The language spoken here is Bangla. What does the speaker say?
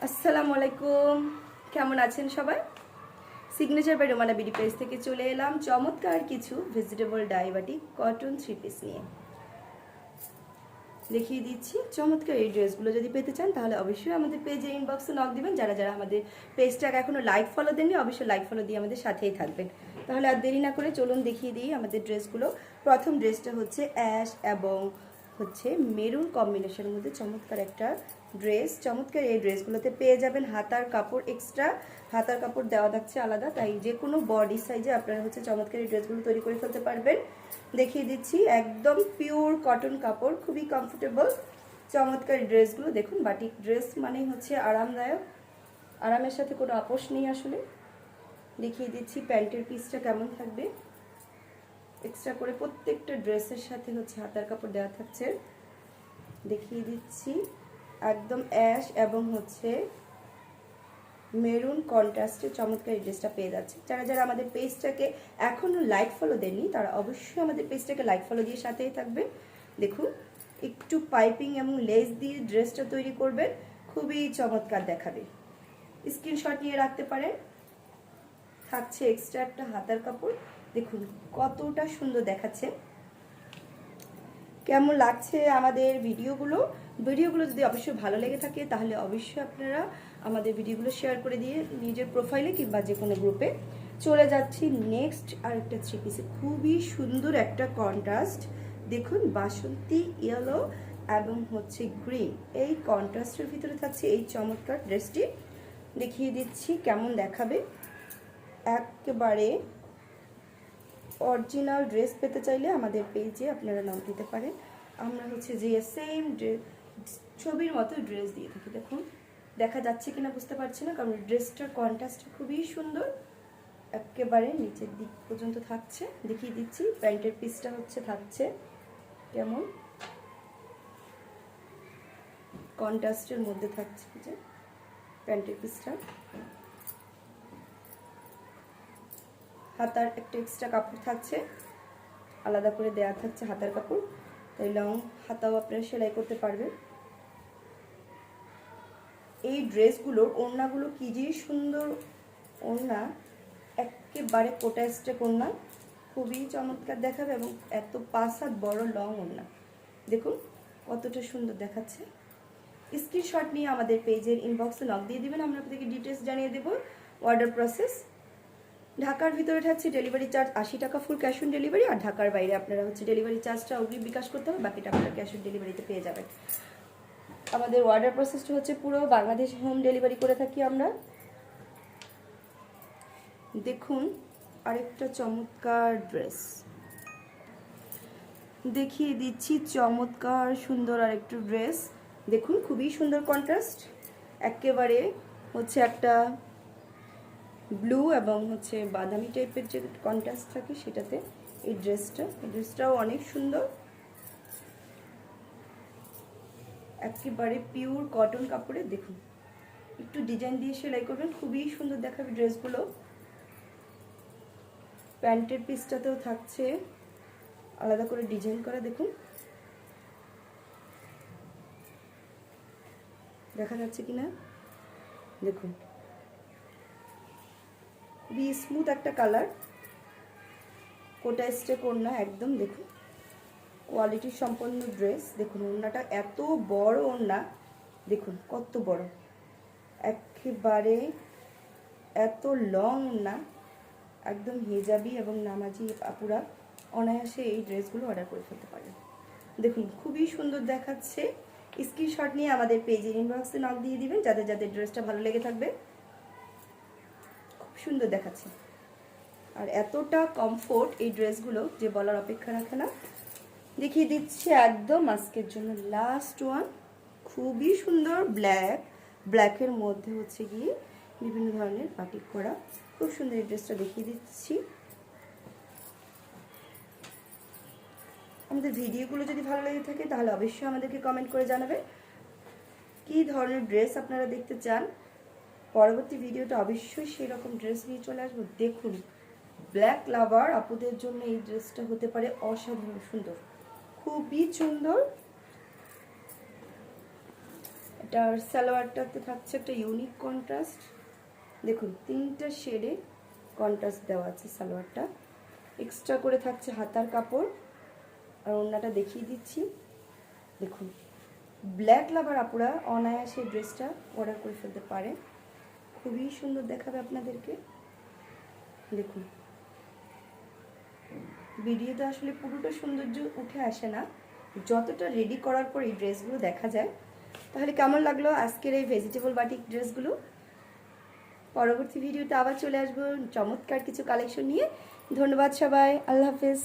আসসালামু আলাইকুম, কেমন আছেন সবাই? Signature by Romana BD page থেকে চলে এলাম চমৎকার কিছু ভেজিটেবল ডাইবাটিক কটন থ্রি পিস নিয়ে। দেখিয়ে দিচ্ছি চমৎকার এই ড্রেসগুলো। যদি পেতে চান তাহলে অবশ্যই আমাদের পেজে ইনবক্সে নক দিবেন। যারা যারা আমাদের পেজটাকে এখনো লাইক ফলো দেননি অবশ্যই লাইক ফলো দিয়ে আমাদের সাথেই থাকবেন। তাহলে আর দেরি না করে চলুন দেখিয়ে দিই আমাদের ড্রেসগুলো। প্রথম ড্রেসটা হচ্ছে অ্যাশ এবং হচ্ছে মেরুন কম্বিনেশনের মধ্যে চমৎকার একটা ড্রেস। চমৎকার এই ড্রেসগুলোতে পেয়ে যাবেন হাতার কাপড় এক্সট্রা, হাতার কাপড় দেওয়া থাকছে আলাদা, তাই যে কোনো বডি সাইজে আপনারা হচ্ছে চমৎকার এই ড্রেসগুলো তৈরি করে ফেলতে পারবেন। দেখিয়ে দিচ্ছি একদম পিওর কটন কাপড়, খুবই কমফোর্টেবল চমৎকার ড্রেসগুলো। দেখুন বাটিক ড্রেস মানেই হচ্ছে আরামদায়ক, আরামের সাথে কোনো আপোষ নেই আসলে। দেখিয়ে দিচ্ছি প্যান্টের পিসটা কেমন থাকবে। এক্সট্রা করে প্রত্যেকটা ড্রেসের সাথে হচ্ছে হাতার কাপড় দেওয়া থাকছে। দেখিয়ে দিচ্ছি একদম অ্যাশ এবং হচ্ছে মেরুন কন্ট্রাস্টে চমৎকার এই ড্রেসটা পেয়ে যাচ্ছে। যারা যারা আমাদের পেজটাকে এখনও লাইক ফলো দেননি তারা অবশ্যই আমাদের পেজটাকে লাইক ফলো দিয়ে সাথেই থাকবে। দেখুন একটু পাইপিং এবং লেস দিয়ে ড্রেসটা তৈরি করবেন, খুবই চমৎকার দেখাবে। স্ক্রিনশট নিয়ে রাখতে পারেন। থাকছে এক্সট্রা একটা হাতার কাপড়, দেখুন কতটা সুন্দর দেখাচ্ছে। কেমন লাগছে আমাদের ভিডিওগুলো যদি অবশ্যই ভালো লেগে থাকে তাহলে অবশ্যই আপনারা আমাদের ভিডিওগুলো শেয়ার করে দিয়ে নিজের প্রোফাইলে কিংবা যে কোনো গ্রুপে চলে যাচ্ছি। নেক্সট আরেকটা থ্রি পিসে খুবই সুন্দর একটা কন্ট্রাস্ট, দেখুন বাসন্তী ইয়েলো এবং হচ্ছে গ্রিন, এই কন্ট্রাস্টের ভিতরে থাকছে এই চমৎকার ড্রেসটি। দেখিয়ে দিচ্ছি কেমন দেখাবে। একেবারে অরিজিনাল ড্রেস পেতে চাইলে আমাদের পেজে আপনারা নাম দিতে পারেন। আমরা হচ্ছে যে সেম ছবির মতো ড্রেস দিয়ে থাকি। দেখুন দেখা যাচ্ছে কিনা বুঝতে পারছি না, কারণ ড্রেসটার কন্ট্রাস্ট খুবই সুন্দর, একেবারে নিচের দিক পর্যন্ত থাকছে। দেখিয়ে দিচ্ছি প্যান্টের পিসটা হচ্ছে থাকছে কেমন কন্ট্রাস্টের মধ্যে থাকছে যে প্যান্টের পিসটা। হাতার একটা এক্সট্রা কাপড় থাকছে, আলাদা করে দেয়া থাকছে হাতার কাপড়, তাই লং হাতাও আপনারা সেলাই করতে পারবেন। এই ড্রেসগুলোর ওড়নাগুলো কি যে সুন্দর ওড়না, একেবারে কোটা স্টেপ ওড়না, খুবই চমৎকার দেখাবে এবং এত 5 হাত বড় লং ওড়না, দেখুন কতটা সুন্দর দেখাচ্ছে। স্ক্রিনশট নিয়ে আমাদের পেজের ইনবক্সে নক দিয়ে দিবেন, আমরা আপনাদেরকে ডিটেলস জানিয়ে দেব। অর্ডার প্রসেস ঢাকার ভিতরে থাকছে ডেলিভারি চার্জ 80 টাকা ফুল ক্যাশ অন ডেলিভারি, আর ঢাকার বাইরে আপনারা হচ্ছে ডেলিভারি চার্জটা অগ্রিম বিকাশ করতে হবে, বাকিটা আপনারা ক্যাশ অন ডেলিভারিতে পেয়ে যাবেন। আমাদের অর্ডার প্রসেসটা হচ্ছে পুরো বাংলাদেশ হোম ডেলিভারি করে থাকি আমরা। দেখুন আরেকটা চমৎকার ড্রেস দেখিয়ে দিচ্ছি, চমৎকার সুন্দর আরেকটা ড্রেস। দেখুন খুবই সুন্দর কন্ট্রাস্ট, একেবারে হচ্ছে একটা ব্লু এবং হচ্ছে বাদামি টাইপের যে কন্ট্রাস্ট থাকে সেটাতে এই ড্রেসটাও অনেক সুন্দর, একেবারে পিওর কটন কাপড়ে। দেখুন একটু ডিজাইন দিয়ে সেলাই করবেন, খুবই সুন্দর দেখাবে ড্রেসগুলো। প্যান্টের পিসটাতেও থাকছে আলাদা করে ডিজাইন করা, দেখুন দেখা যাচ্ছে কিনা, দেখুন খুবই স্মুথ একটা কালার, কোটা স্টেপ ওড়না একদম, দেখুন কোয়ালিটি সম্পন্ন ড্রেস। দেখুন ওড়নাটা এত বড় ওড়না, দেখুন কত বড়, একেবারে এত লং ওড়না, একদম হেজাবি এবং নামাজি আপুরা অনায়াসে এই ড্রেসগুলো অর্ডার করে ফেলতে পারেন। দেখুন খুবই সুন্দর দেখাচ্ছে। স্ক্রিনশট নিয়ে আমাদের পেজের ইনবক্সে নক দিয়ে দিবেন যাদের যাদের ড্রেসটা ভালো লেগে থাকবে, খুব সুন্দর দেখাচ্ছে আর এতটা কমফোর্ট এই ড্রেসগুলো যে বলার অপেক্ষা রাখে না। দেখিয়ে দিচ্ছি একদম আজকের জন্য লাস্ট ওয়ান, খুবই সুন্দর ব্ল্যাকের মধ্যে হচ্ছে গিয়ে বিভিন্ন ধরনের বাটিক করা, খুব সুন্দর এই ড্রেসটা দেখিয়ে দিচ্ছি। আমাদের ভিডিওগুলো যদি ভালো লেগে থাকে তাহলে অবশ্যই আমাদেরকে কমেন্ট করে জানাবেন কী ধরনের ড্রেস আপনারা দেখতে চান। পরবর্তী ভিডিওটা অবশ্যই সেই রকম ড্রেস নিয়ে চলে আসবো। দেখুন ব্ল্যাক লাভার আপুদের জন্য এই ড্রেসটা হতে পারে অসাধারণ সুন্দর, খুবই সুন্দর, এটার সালোয়ারটাতে থাকছে একটা ইউনিক কন্ট্রাস্ট, দেখুন 3টা শেডে কন্ট্রাস্ট দেওয়া আছে সালোয়ারটা। এক্সট্রা করে থাকছে হাতার কাপড়, আর ওড়নাটা দেখিয়ে দিচ্ছি। দেখুন ব্ল্যাক লাভার আপুরা অনায়াসে ড্রেসটা অর্ডার করে ফেলতে পারে, খুবই সুন্দর দেখাবে আপনাদেরকে। দেখুন ভিডিওতে আসলে পুরোটা সৌন্দর্য উঠে আসে না, যতটা রেডি করার পর এই ড্রেসগুলো দেখা যায়। তাহলে কেমন লাগলো আজকের এই ভেজিটেবল বাটিক ড্রেসগুলো? পরবর্তী ভিডিওতে আবার চলে আসবো চমৎকার কিছু কালেকশন নিয়ে। ধন্যবাদ সবাই, আল্লাহ হাফেজ।